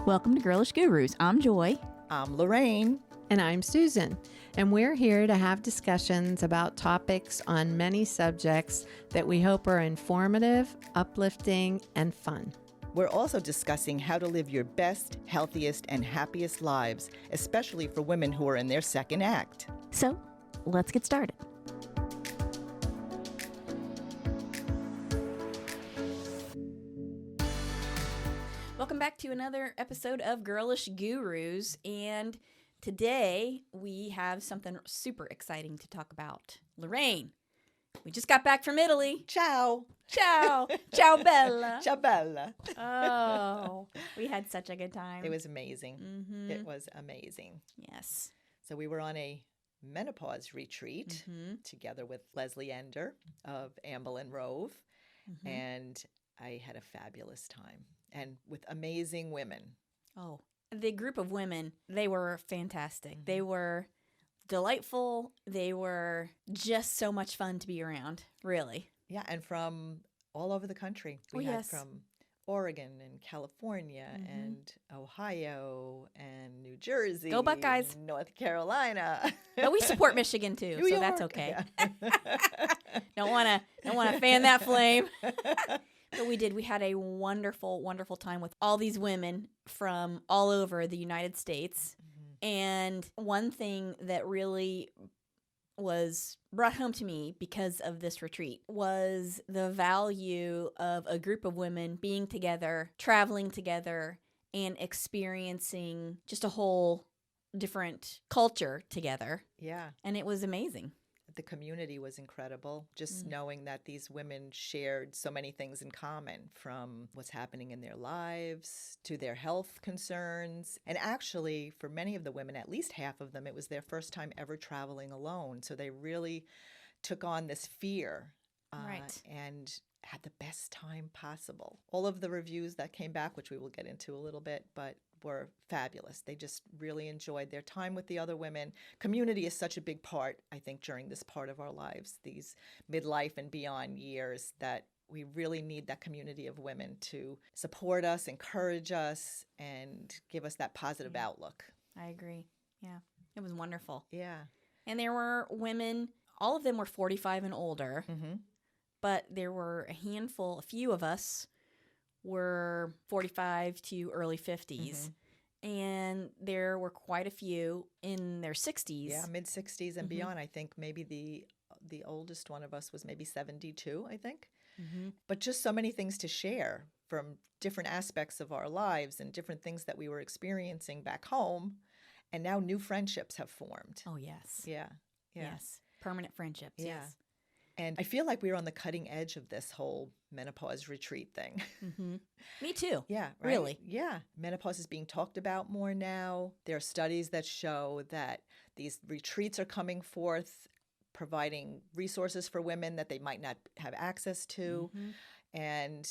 Welcome to Girlish Gurus. I'm Joy. I'm Lorraine. And I'm Susan. And we're here to have discussions about topics on many subjects that we hope are informative, uplifting, and fun. We're also discussing how to live your best, healthiest, and happiest lives, especially for women who are in their second act. So, let's get started. Welcome back to another episode of Girlish Gurus, and today we have something super exciting to talk about. Lorraine, we just got back from Italy. Ciao. Ciao. Ciao, Bella. Ciao, Bella. Oh, we had such a good time. It was amazing. Mm-hmm. It was amazing. Yes. So we were on a menopause retreat together with Leslie Ender of Amberlin Rove, and I had a fabulous time. And with amazing women. Oh, the group of women, they were fantastic. They were delightful. They were just so much fun to be around, really. Yeah, and from all over the country. We had from Oregon and California and Ohio and New Jersey. Go Buckeyes. And North Carolina. But we support Michigan too, New so York. that's okay. Yeah. Don't want to fan that flame. But we did. We had a wonderful, wonderful time with all these women from all over the United States. And one thing that really was brought home to me because of this retreat was the value of a group of women being together, traveling together, and experiencing just a whole different culture together. Yeah. And it was amazing. The community was incredible. Just knowing that these women shared so many things in common, from what's happening in their lives to their health concerns. And actually, for many of the women, at least half of them, it was their first time ever traveling alone. So they really took on this fear and had the best time possible. All of the reviews that came back, which we will get into a little bit, but were fabulous. They just really enjoyed their time with the other women. Community is such a big part, I think, during this part of our lives, these midlife and beyond years, that we really need that community of women to support us, encourage us, and give us that positive outlook. I agree. Yeah. It was wonderful. Yeah. And there were women, all of them were 45 and older, but there were a few of us were 45 to early 50s. And there were quite a few in their 60s. Yeah, mid-60s and beyond. I think maybe the oldest one of us was maybe 72, I think. But just so many things to share from different aspects of our lives and different things that we were experiencing back home. And now new friendships have formed. Oh, yes. Yeah. Yes. Permanent friendships. Yeah. Yes. And I feel like we were on the cutting edge of this whole menopause retreat thing. Me too. Yeah. Right? Really? Yeah. Menopause is being talked about more now. There are studies that show that these retreats are coming forth, providing resources for women that they might not have access to, and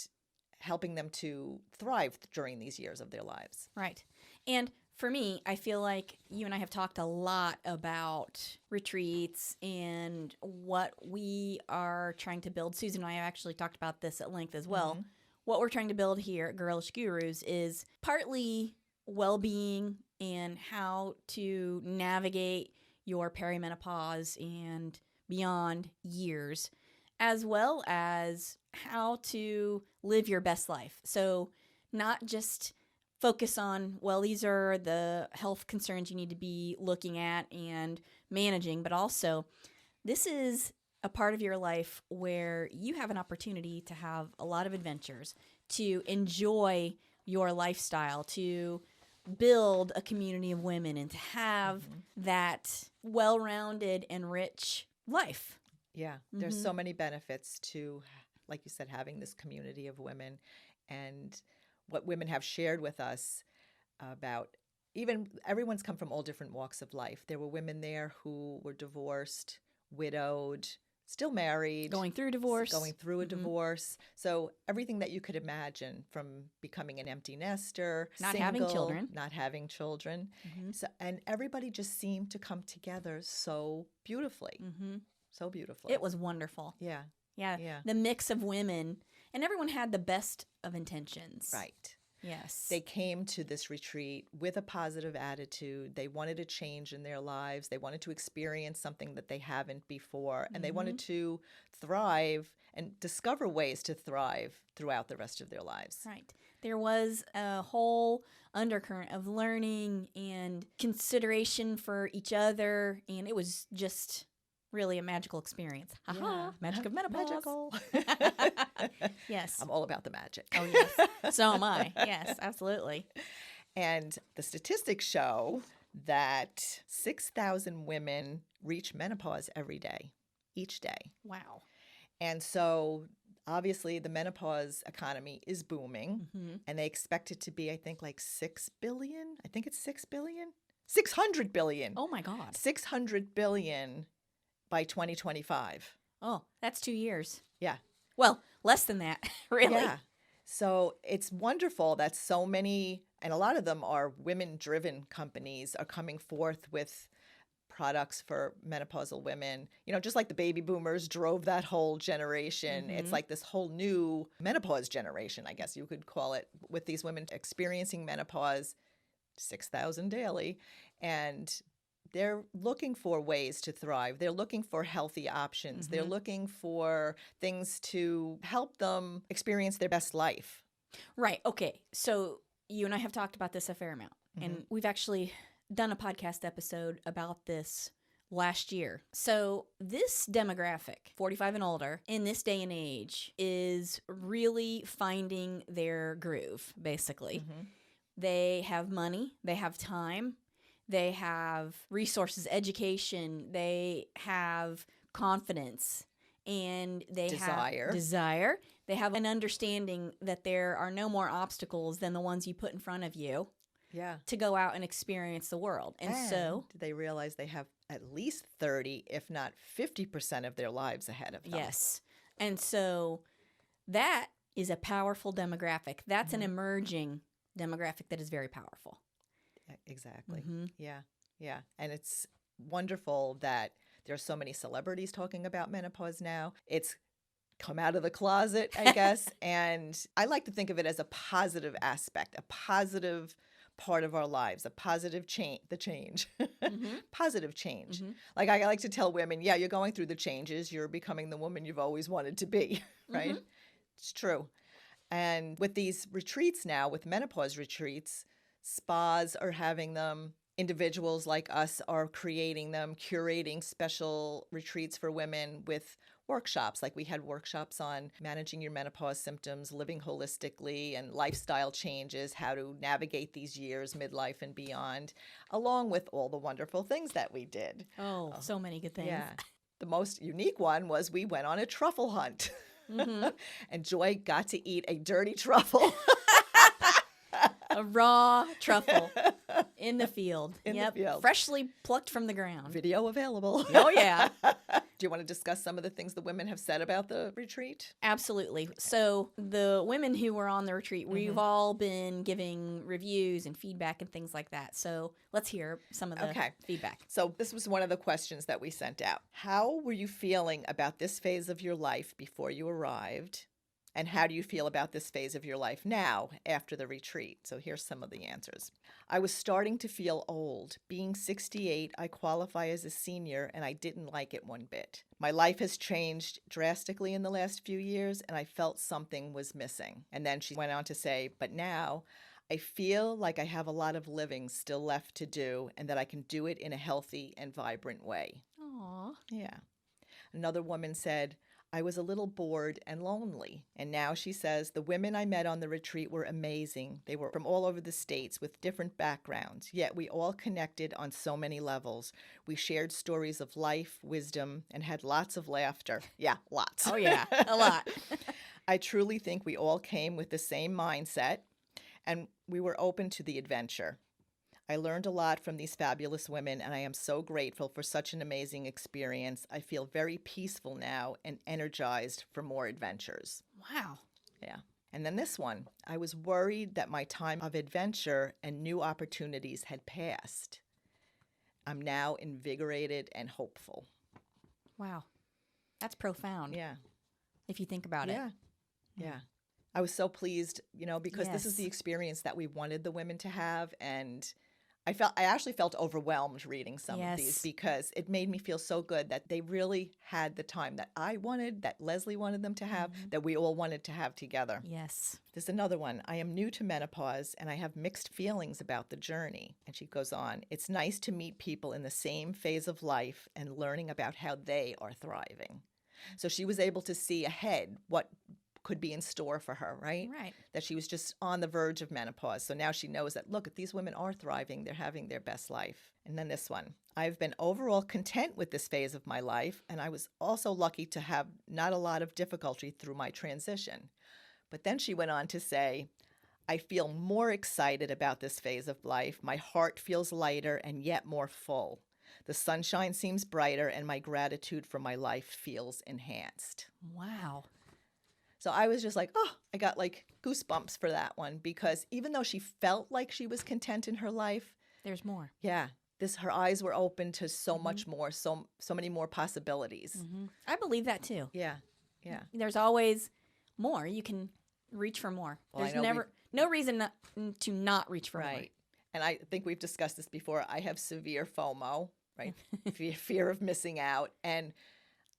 helping them to thrive during these years of their lives. Right. And for me, I feel like you and I have talked a lot about retreats and what we are trying to build. Susan and I have actually talked about this at length as well. What we're trying to build here at Girlish Gurus is partly well-being and how to navigate your perimenopause and beyond years, as well as how to live your best life. So not just focus on, well, these are the health concerns you need to be looking at and managing, but also this is a part of your life where you have an opportunity to have a lot of adventures, to enjoy your lifestyle, to build a community of women, and to have that well-rounded and rich life. Yeah, there's so many benefits to, like you said, having this community of women, and what women have shared with us about, even everyone's come from all different walks of life. There were women there who were divorced, widowed, still married. Going through divorce. Going through a divorce. So everything that you could imagine, from becoming an empty nester, Not single, having children. Not having children. So, and everybody just seemed to come together so beautifully. So beautifully. It was wonderful. Yeah. Yeah. Yeah. The mix of women, and everyone had the best of intentions. Right. Yes. They came to this retreat with a positive attitude. They wanted a change in their lives. They wanted to experience something that they haven't before. And they wanted to thrive and discover ways to thrive throughout the rest of their lives. Right. There was a whole undercurrent of learning and consideration for each other. And it was just really a magical experience. Ha-ha. Magic of menopause. Magical. Yes. I'm all about the magic. Oh, yes. So am I. Yes, absolutely. And the statistics show that 6,000 women reach menopause every day, each day. Wow. And so obviously the menopause economy is booming, and they expect it to be, I think, like 6 billion. I think it's 6 billion. 600 billion. Oh, my God. 600 billion by 2025. Oh, that's 2 years. Yeah. Well, less than that, really. Yeah. So it's wonderful that so many, and a lot of them are women-driven companies, are coming forth with products for menopausal women. You know, just like the baby boomers drove that whole generation, it's like this whole new menopause generation, I guess you could call it, with these women experiencing menopause, 6,000 daily, and they're looking for ways to thrive. They're looking for healthy options. They're looking for things to help them experience their best life. Right. Okay. So you and I have talked about this a fair amount, and we've actually done a podcast episode about this last year. So this demographic, 45 and older, in this day and age, is really finding their groove, basically. They have money. They have time. They have resources, education, they have confidence, and they have desire. They have an understanding that there are no more obstacles than the ones you put in front of you to go out and experience the world. And so they realize they have at least 30, if not 50% of their lives ahead of them. Yes. And so that is a powerful demographic. That's an emerging demographic that is very powerful. Exactly. Yeah. And it's wonderful that there's so many celebrities talking about menopause now. It's come out of the closet, I guess. And I like to think of it as a positive aspect, a positive part of our lives, a positive change, positive change. Like I like to tell women, yeah, you're going through the changes. You're becoming the woman you've always wanted to be, right? It's true. And with these retreats now, with menopause retreats, spas are having them. Individuals like us are creating them, curating special retreats for women with workshops. Like we had workshops on managing your menopause symptoms, living holistically, and lifestyle changes, how to navigate these years, midlife and beyond, along with all the wonderful things that we did. Oh, so many good things. Yeah. The most unique one was we went on a truffle hunt. And Joy got to eat a dirty truffle. A raw truffle in the field. In the field. Freshly plucked from the ground. Video available. Oh, yeah. Do you want to discuss some of the things the women have said about the retreat? Absolutely. So the women who were on the retreat, we've all been giving reviews and feedback and things like that. So let's hear some of the feedback. So this was one of the questions that we sent out. How were you feeling about this phase of your life before you arrived? And how do you feel about this phase of your life now after the retreat? So here's some of the answers. I was starting to feel old. Being 68, I qualify as a senior, and I didn't like it one bit. My life has changed drastically in the last few years, and I felt something was missing. And then she went on to say, but now I feel like I have a lot of living still left to do, and that I can do it in a healthy and vibrant way. Aw. Yeah. Another woman said, I was a little bored and lonely. And now she says, the women I met on the retreat were amazing. They were from all over the states with different backgrounds, yet we all connected on so many levels. We shared stories of life, wisdom, and had lots of laughter. Yeah, lots. Oh, yeah, a lot. I truly think we all came with the same mindset, and we were open to the adventure. I learned a lot from these fabulous women, and I am so grateful for such an amazing experience. I feel very peaceful now and energized for more adventures. Wow. Yeah. And then this one, I was worried that my time of adventure and new opportunities had passed. I'm now invigorated and hopeful. Wow. That's profound. Yeah. If you think about it. Yeah. I was so pleased, because this is Yes. the experience that we wanted the women to have. And I actually felt overwhelmed reading some of these Yes. because it made me feel so good that they really had the time that I wanted, that Leslie wanted them to have, that we all wanted to have together. Yes. There's another one. I am new to menopause and I have mixed feelings about the journey. And she goes on, it's nice to meet people in the same phase of life and learning about how they are thriving. So she was able to see ahead what could be in store for her, right? Right. That she was just on the verge of menopause. So now she knows that, look, these women are thriving. They're having their best life. And then this one, I've been overall content with this phase of my life. And I was also lucky to have not a lot of difficulty through my transition. But then she went on to say, I feel more excited about this phase of life. My heart feels lighter and yet more full. The sunshine seems brighter and my gratitude for my life feels enhanced. Wow. So I was just like, oh, I got like goosebumps for that one because even though she felt like she was content in her life, There's more. yeah, her eyes were open to so much more, so many more possibilities. I believe that too. Yeah, yeah. There's always more. You can reach for more. Well, I There's know never no reason to not reach for more. Right. And I think we've discussed this before. I have severe FOMO, right? Fear of missing out. And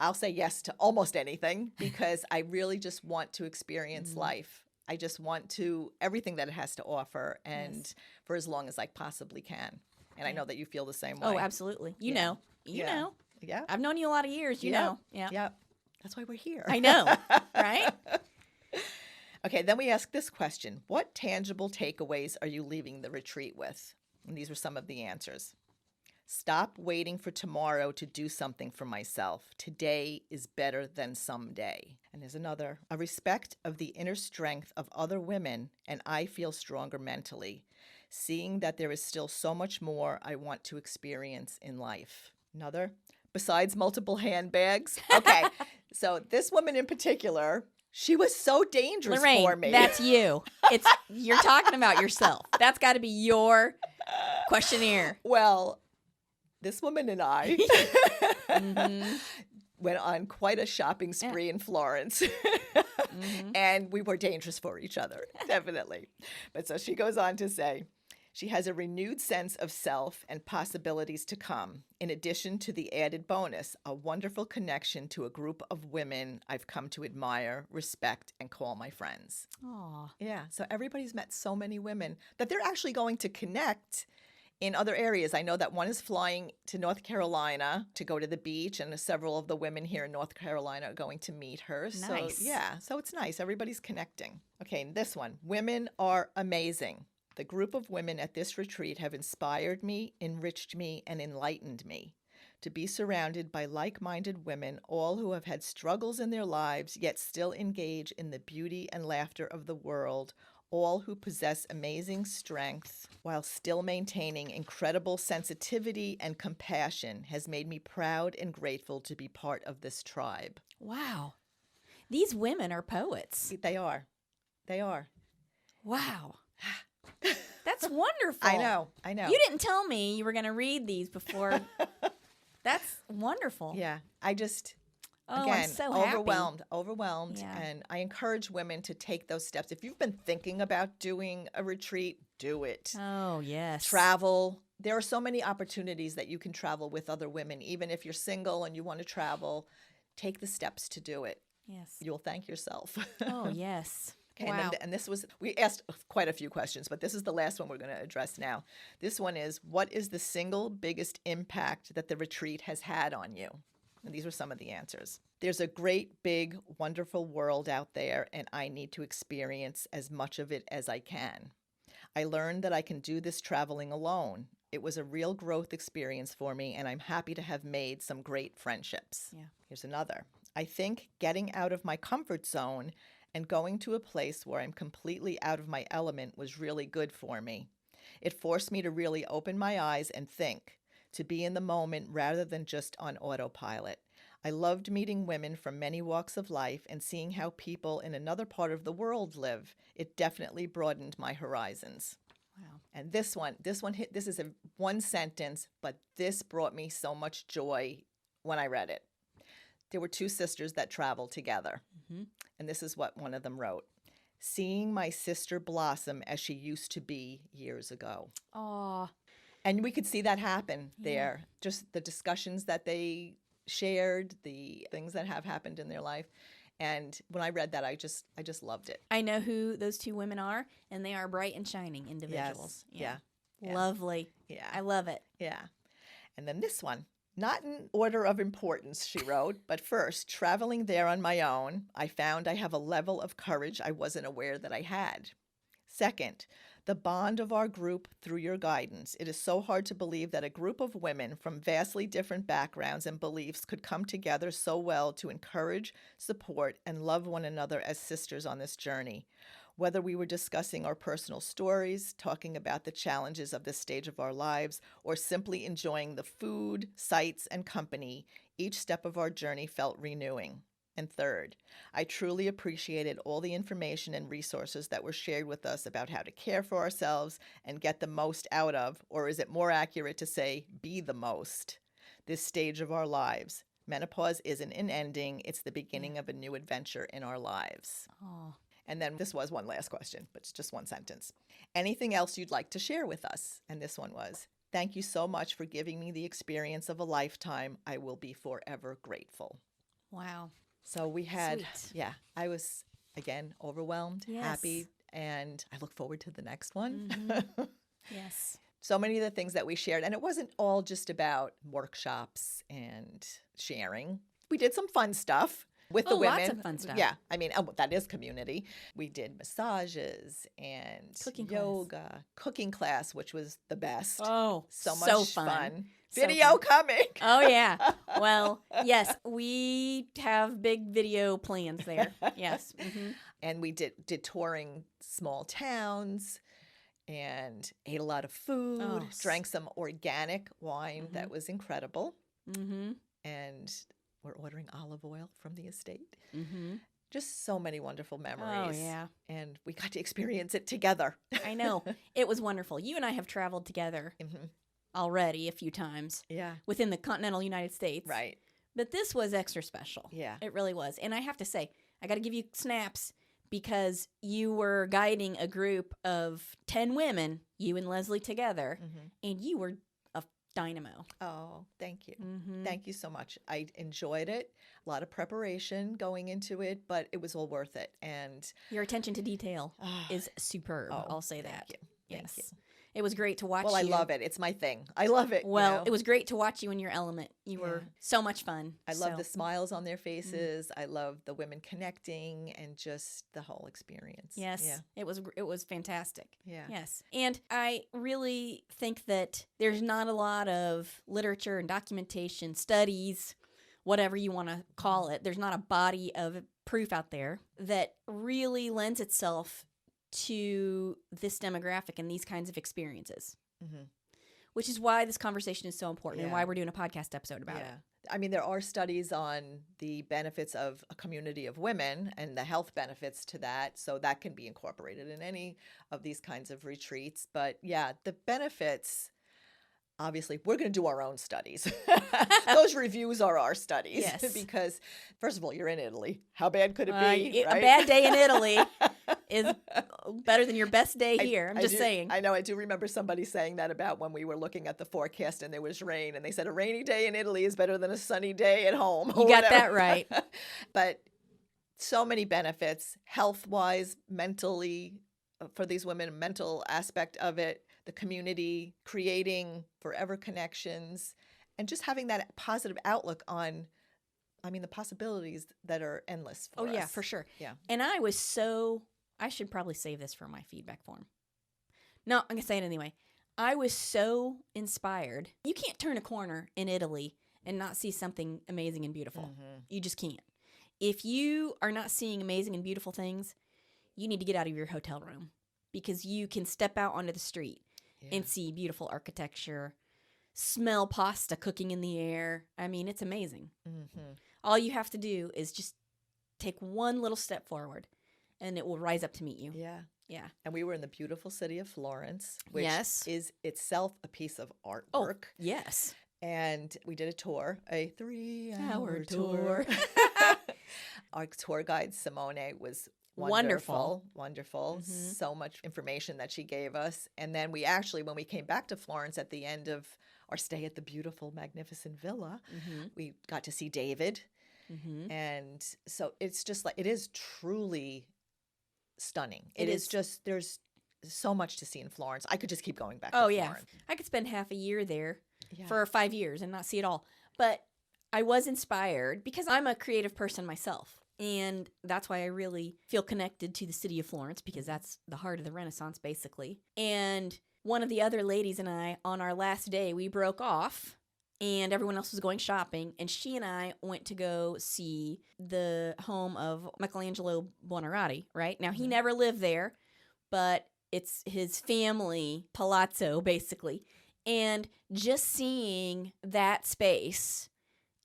I'll say yes to almost anything because I really just want to experience life. I just want to, everything that it has to offer and for as long as I possibly can. And I know that you feel the same way. Oh, absolutely. You know. You Yeah. know. Yeah. I've known you a lot of years. You know. Yeah. Yeah. That's why we're here. I know. Right? Okay, then we ask this question. What tangible takeaways are you leaving the retreat with? And these were some of the answers. Stop waiting for tomorrow to do something for myself. Today is better than someday. And there's another. A respect of the inner strength of other women, and I feel stronger mentally, seeing that there is still so much more I want to experience in life. Another. Besides multiple handbags. Okay, so this woman in particular, she was so dangerous Lorraine, for me. that's you. You're talking about yourself. That's got to be your questionnaire. Well, this woman and I went on quite a shopping spree in Florence. And we were dangerous for each other, definitely. But so she goes on to say, she has a renewed sense of self and possibilities to come, in addition to the added bonus, a wonderful connection to a group of women I've come to admire, respect, and call my friends. Aw. Yeah, so everybody's met so many women that they're actually going to connect in other areas. I know that one is flying to North Carolina to go to the beach, and several of the women here in North Carolina are going to meet her. Nice. So, yeah, so it's nice. Everybody's connecting. Okay, this one. Women are amazing. The group of women at this retreat have inspired me, enriched me, and enlightened me. To be surrounded by like-minded women, all who have had struggles in their lives, yet still engage in the beauty and laughter of the world, all who possess amazing strength while still maintaining incredible sensitivity and compassion, has made me proud and grateful to be part of this tribe. Wow. These women are poets. They are. They are. Wow. That's wonderful. I know. You didn't tell me you were going to read these before. That's wonderful. Yeah. I just, Oh, again, I'm so happy. overwhelmed. Yeah. And I encourage women to take those steps. If you've been thinking about doing a retreat, do it. Oh, yes. Travel. There are so many opportunities that you can travel with other women. Even if you're single and you want to travel, take the steps to do it. Yes. You'll thank yourself. Oh, yes. Okay, Wow. and this was, we asked quite a few questions, but this is the last one we're going to address now. This one is, what is the single biggest impact that the retreat has had on you? And these were some of the answers. There's a great, big, wonderful world out there, and I need to experience as much of it as I can. I learned that I can do this traveling alone. It was a real growth experience for me, and I'm happy to have made some great friendships. Yeah. Here's another. I think getting out of my comfort zone and going to a place where I'm completely out of my element was really good for me. It forced me to really open my eyes and think, to be in the moment rather than just on autopilot. I loved meeting women from many walks of life and seeing how people in another part of the world live. It definitely broadened my horizons. Wow. And this one hit, this is a one sentence, but this brought me so much joy when I read it. There were two sisters that traveled together. Mm-hmm. And this is what one of them wrote. seeing my sister blossom as she used to be years ago. Aw. And we could see that happen there. Just the discussions that they shared, the things that have happened in their life. And when I read that, I just loved it. I know who those two women are, and they are bright and shining individuals. Yes. Yeah. Lovely. Yeah. I love it. Yeah. And then this one, not in order of importance, she wrote, but first, traveling there on my own, I found I have a level of courage I wasn't aware that I had. Second, the bond of our group through your guidance. It is so hard to believe that a group of women from vastly different backgrounds and beliefs could come together so well to encourage, support, and love one another as sisters on this journey. Whether we were discussing our personal stories, talking about the challenges of this stage of our lives, or simply enjoying the food, sights, and company, each step of our journey felt renewing. And third, I truly appreciated all the information and resources that were shared with us about how to care for ourselves and get the most out of, or is it more accurate to say, be the most, this stage of our lives. Menopause isn't an ending, it's the beginning of a new adventure in our lives. Oh. And then this was one last question, but it's just one sentence. Anything else you'd like to share with us? And this one was, thank you so much for giving me the experience of a lifetime. I will be forever grateful. Wow. So we had, Sweet. I was, again, overwhelmed, Yes. happy, and I look forward to the next one. Mhm. Yes. So many of the things that we shared, and it wasn't all just about workshops and sharing. We did some fun stuff with the women. Lots of fun stuff. Yeah, I mean, that is community. We did massages and Cooking class. yoga, cooking class, which was the best. Oh, so much fun. So Video fun. coming. Oh, yeah. Well, yes, we have big video plans there. Yes. Mm-hmm. And we did touring small towns and ate a lot of food, Oh, drank some organic wine that was incredible. Mm-hmm. And we're ordering olive oil from the estate. Mm-hmm. Just so many wonderful memories. Oh, yeah. And we got to experience it together. I know. It was wonderful. You and I have traveled together already a few times Yeah. within the continental United States. Right. But this was extra special. Yeah. It really was. And I have to say, I got to give you snaps because you were guiding a group of 10 women, you and Leslie together, and you were a dynamo. Oh, thank you. Mm-hmm. Thank you so much. I enjoyed it. A lot of preparation going into it, but it was all worth it. And Your attention to detail is superb. Oh, I'll say thank that. you. Yes. Thank you. It was great to watch Well, you. I love it. It's my thing. I love it. Well, it was great to watch you in your element. You were Yeah. so much fun. I love So, the smiles on their faces. I love the women connecting and just the whole experience. Yes. Yeah. It was fantastic. Yeah. Yes. And I really think that there's not a lot of literature and documentation, studies, whatever you want to call it. There's not a body of proof out there that really lends itself to this demographic and these kinds of experiences, which is why this conversation is so important and Yeah. why we're doing a podcast episode about it. I mean, there are studies on the benefits of a community of women and the health benefits to that. So that can be incorporated in any of these kinds of retreats. But yeah, the benefits, obviously, we're going to do our own studies. Those reviews are our studies. Yes. Because, first of all, you're in Italy. How bad could it be? A right? bad day in Italy is better than your best day here. I'm just saying. I know. I do remember somebody saying that about when we were looking at the forecast and there was rain. And they said a rainy day in Italy is better than a sunny day at home. You got that right. But so many benefits, health-wise, mentally, for these women, mental aspect of it, the community, creating forever connections, and just having that positive outlook on, the possibilities that are endless for us. Oh, yeah, for sure. Yeah. And I should probably save this for my feedback form. No, I'm going to say it anyway. I was so inspired. You can't turn a corner in Italy and not see something amazing and beautiful. You just can't. If you are not seeing amazing and beautiful things, you need to get out of your hotel room because you can step out onto the street and see beautiful architecture, smell pasta cooking in the air. I mean, it's amazing. All you have to do is just take one little step forward and it will rise up to meet you. Yeah. Yeah. And we were in the beautiful city of Florence, which Yes. is itself a piece of artwork. Oh, yes. And we did a tour, a 3-hour Hour tour. tour. Our tour guide, Simone, was Wonderful. Wonderful. Mhm. So much information that she gave us. And then we actually, when we came back to Florence at the end of our stay at the beautiful, magnificent villa, we got to see David. And so it's just like, it is truly stunning. It is just, there's so much to see in Florence. I could just keep going back to Florence. I could spend half a year there Yeah. for 5 years and not see it all. But I was inspired because I'm a creative person myself. And that's why I really feel connected to the city of Florence, because that's the heart of the Renaissance, basically. And one of the other ladies and I, on our last day, we broke off and everyone else was going shopping. And she and I went to go see the home of Michelangelo Buonarroti, right? Now, he never lived there, but it's his family palazzo, basically. And just seeing that space,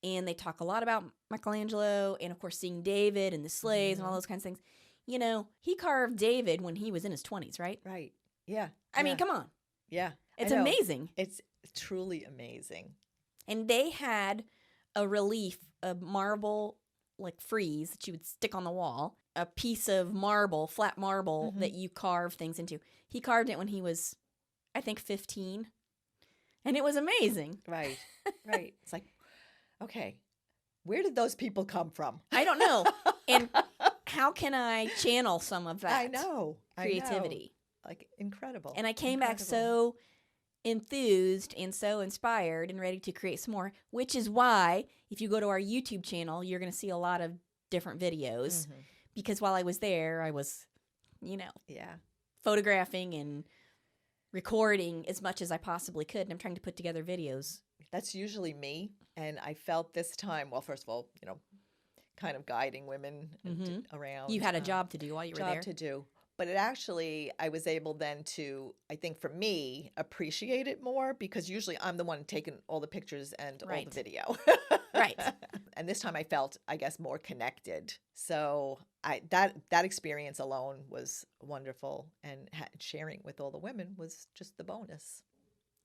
and they talk a lot about Michelangelo, and of course seeing David and the slaves and all those kinds of things. You know, he carved David when he was in his 20s, right? Right. Yeah. I mean, come on. Yeah. It's I know. amazing. It's truly amazing. And they had a relief, a marble like frieze that you would stick on the wall, a piece of marble, flat marble that you carve things into. He carved it when he was, I think, 15. And it was amazing. Right. Right. It's like, okay, where did those people come from? I don't know. And how can I channel some of that I know. creativity? Like, incredible. And I came back so enthused and so inspired and ready to create some more, which is why if you go to our YouTube channel, you're going to see a lot of different videos because while I was there, I was, you know, photographing and recording as much as I possibly could. And I'm trying to put together videos. That's usually me. And I felt this time, well, first of all, you know, kind of guiding women around. You had a job to do while you were there. Job to do. But it actually, I was able then to, I think for me, appreciate it more because usually I'm the one taking all the pictures and all the video. Right. And this time I felt, I guess, more connected. So that experience alone was wonderful. And sharing with all the women was just the bonus.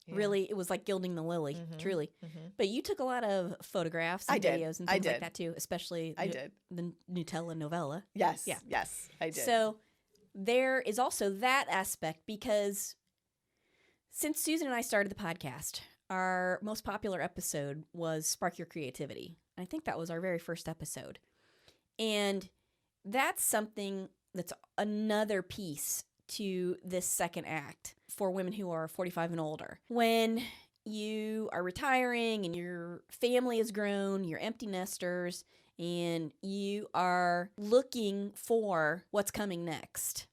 Yeah. Really, it was like gilding the lily, truly. But you took a lot of photographs and videos and things like that too, especially the Nutella novella. Yes, yes, I did. So there is also that aspect because since Susan and I started the podcast, our most popular episode was Spark Your Creativity. I think that was our very first episode. And that's something that's another piece to this second act for women who are 45 and older. When you are retiring and your family has grown, you're empty nesters, and you are looking for what's coming next.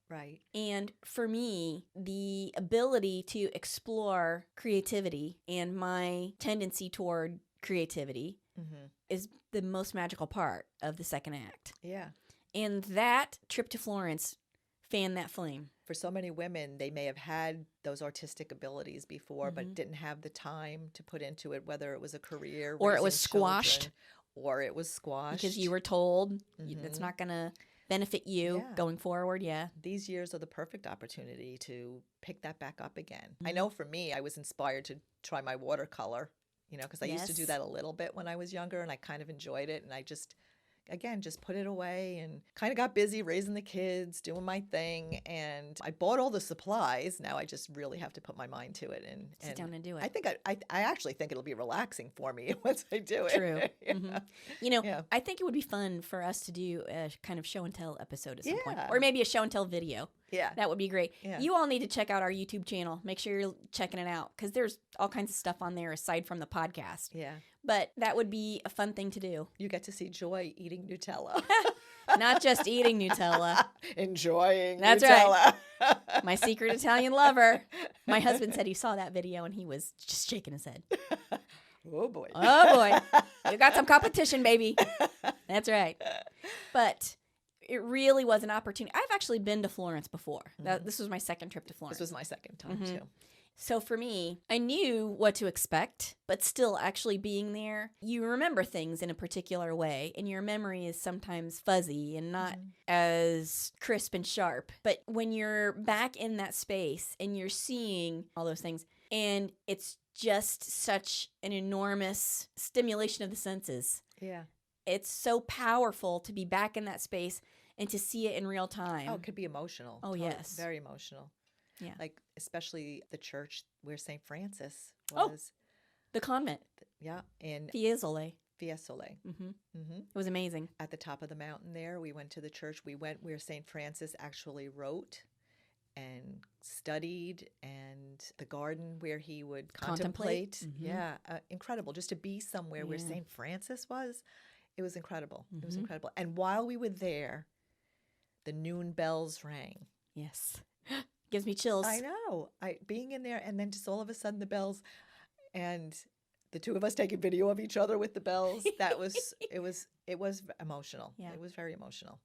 Right. And for me, the ability to explore creativity and my tendency toward creativity is the most magical part of the second act. Yeah. And that trip to Florence fanned that flame. For so many women, they may have had those artistic abilities before, but didn't have the time to put into it, whether it was a career or it was raising children, squashed. Or it was squashed. Because you were told it's not going to benefit you going forward. Yeah. These years are the perfect opportunity to pick that back up again. I know for me, I was inspired to try my watercolor, you know, because I used to do that a little bit when I was younger and I kind of enjoyed it. And I just put it away and kind of got busy raising the kids, doing my thing. And I bought all the supplies. Now I just really have to put my mind to it and sit down and do it. I think I actually think it'll be relaxing for me once I do it. True. You know, I think it would be fun for us to do a kind of show and tell episode at some point, or maybe a show and tell video. Yeah. That would be great. Yeah. You all need to check out our YouTube channel. Make sure you're checking it out because there's all kinds of stuff on there aside from the podcast. Yeah. But that would be a fun thing to do. You get to see Joy eating Nutella. Not just eating Nutella. Enjoying That's Nutella. Right. My secret Italian lover. My husband said he saw that video and he was just shaking his head. Oh, boy. Oh, boy. You got some competition, baby. That's right. But it really was an opportunity. I've actually been to Florence before. This was my second trip to Florence. This was my second time, too. So for me, I knew what to expect, but still actually being there, you remember things in a particular way, and your memory is sometimes fuzzy and not as crisp and sharp. But when you're back in that space and you're seeing all those things, and it's just such an enormous stimulation of the senses. Yeah. It's so powerful to be back in that space and to see it in real time. Oh, it could be emotional. Oh, yes. Very emotional. Yeah. Like, especially the church where St. Francis Oh. was. The convent. Yeah. In Fiesole. Fiesole. Mm-hmm. Mm-hmm. It was amazing. At the top of the mountain there, we went to the church. We went where St. Francis actually wrote and studied, and the garden where he would contemplate. Mm-hmm. Yeah, incredible. Just to be somewhere where St. Francis was, it was incredible. It was incredible. And while we were there, the noon bells rang. Yes. Gives me chills. I know. Being in there, and then just all of a sudden the bells, and the two of us taking video of each other with the bells. That was it was emotional. Yeah. It was very emotional.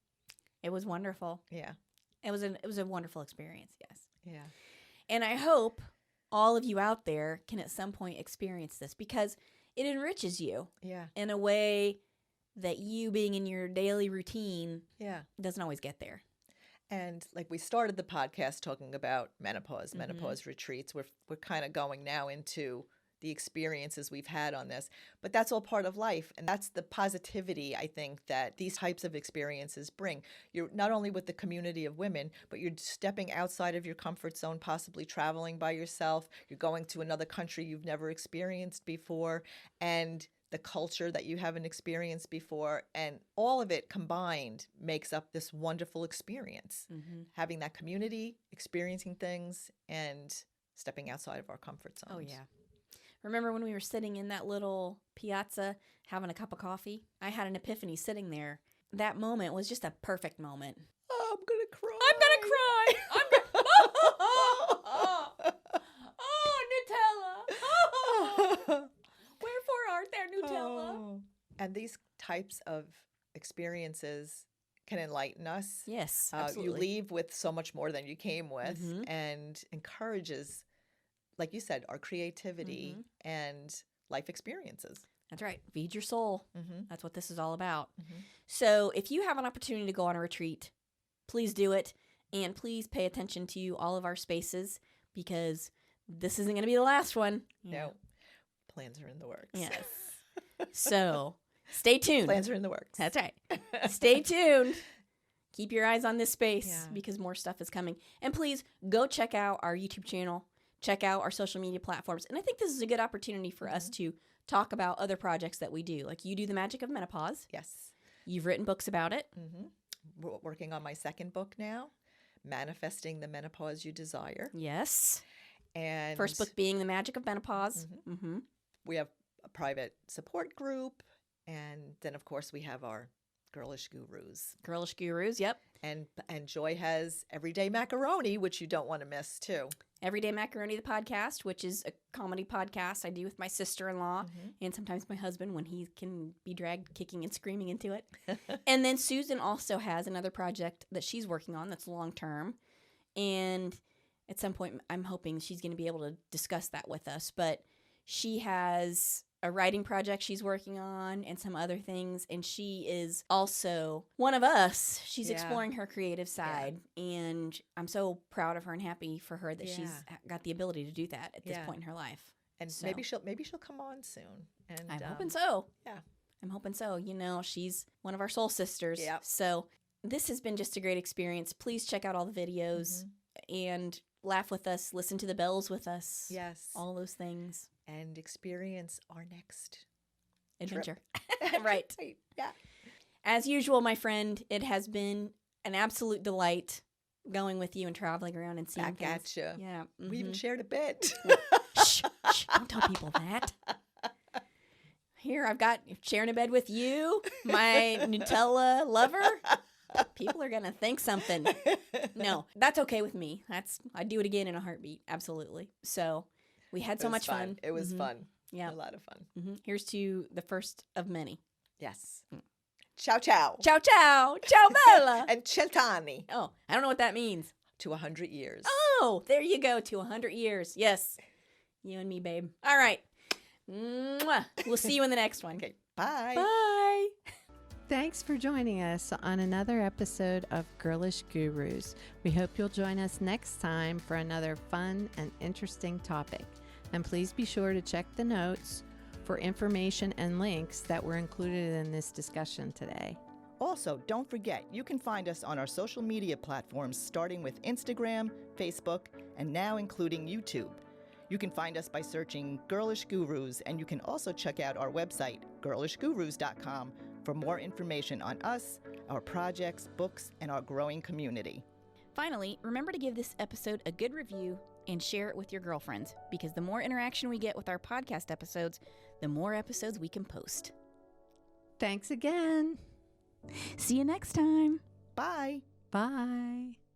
It was wonderful. Yeah. It was a wonderful experience, yes. Yeah. And I hope all of you out there can at some point experience this, because it enriches you Yeah. in a way that you, being in your daily routine, Yeah. doesn't always get there. And like, we started the podcast talking about menopause retreats. We're kind of going now into the experiences we've had on this, but that's all part of life. And that's the positivity, I think, that these types of experiences bring. You're not only with the community of women, but you're stepping outside of your comfort zone, possibly traveling by yourself. You're going to another country you've never experienced before, and the culture that you haven't experienced before. And all of it combined makes up this wonderful experience. Mm-hmm. Having that community, experiencing things, and stepping outside of our comfort zones. Oh, yeah. Remember when we were sitting in that little piazza having a cup of coffee? I had an epiphany sitting there. That moment was just a perfect moment. Oh, I'm going to cry. I'm going to cry. Oh, Nutella. Wherefore art there, Nutella? Oh. And these types of experiences can enlighten us. Yes, You absolutely. leave with so much more than you came with, Mhm. and encourages, like you said, our creativity and life experiences. That's right. Feed your soul. Mm-hmm. That's what this is all about. Mhm. So if you have an opportunity to go on a retreat, please do it. And please pay attention to all of our spaces, because this isn't going to be the last one. No, plans are in the works. Yes. So stay tuned. Plans are in the works. That's right. Stay tuned. Keep your eyes on this space, Yeah. because more stuff is coming. And please go check out our YouTube channel. Check out our social media platforms. And I think this is a good opportunity for us to talk about other projects that we do. Like, you do The Magic of Menopause. Yes. You've written books about it. We're working on my second book now, Manifesting the Menopause You Desire. Yes. And First book being The Magic of Menopause. Mm-hmm. we have a private support group. And then, of course, we have our Girlish Gurus. Girlish Gurus, yep. And Joy has Everyday Macaroni, which you don't want to miss, too. Everyday Macaroni, the podcast, which is a comedy podcast I do with my sister-in-law and sometimes my husband when he can be dragged kicking and screaming into it. And then Susan also has another project that she's working on that's long-term. And at some point, I'm hoping she's going to be able to discuss that with us. But she has a writing project she's working on and some other things. And she is also one of us. She's exploring her creative side. And I'm so proud of her and happy for her that she's got the ability to do that at this point in her life. And So- maybe she'll come on soon. And I'm hoping so. Yeah. I'm hoping so. You know, she's one of our soul sisters. Yep. So this has been just a great experience. Please check out all the videos and laugh with us, listen to the bells with us. Yes. All those things. And experience our next Adventure. trip. Right. Yeah. As usual, my friend, it has been an absolute delight going with you and traveling around and seeing Back things. at you. Yeah. We even shared a bit. Shh, don't tell people that. Here, I've got sharing a bed with you, my Nutella lover. People are going to think something. No, that's okay with me. I'd do it again in a heartbeat. Absolutely. So we had so much fun. It was fun. Yeah. A lot of fun. Here's to the first of many. Yes. Ciao, ciao. Ciao, ciao. Ciao, bella. And cent'anni. Oh, I don't know what that means. To 100 years. Oh, there you go. To 100 years. Yes. You and me, babe. All right. Mwah. We'll see you in the next one. Okay. Bye. Bye. Thanks for joining us on another episode of Girlish Gurus. We hope you'll join us next time for another fun and interesting topic. And please be sure to check the notes for information and links that were included in this discussion today. Also, don't forget, you can find us on our social media platforms starting with Instagram, Facebook, and now including YouTube. You can find us by searching Girlish Gurus, and you can also check out our website, girlishgurus.com, for more information on us, our projects, books, and our growing community. Finally, remember to give this episode a good review and share it with your girlfriends, because the more interaction we get with our podcast episodes, the more episodes we can post. Thanks again. See you next time. Bye. Bye.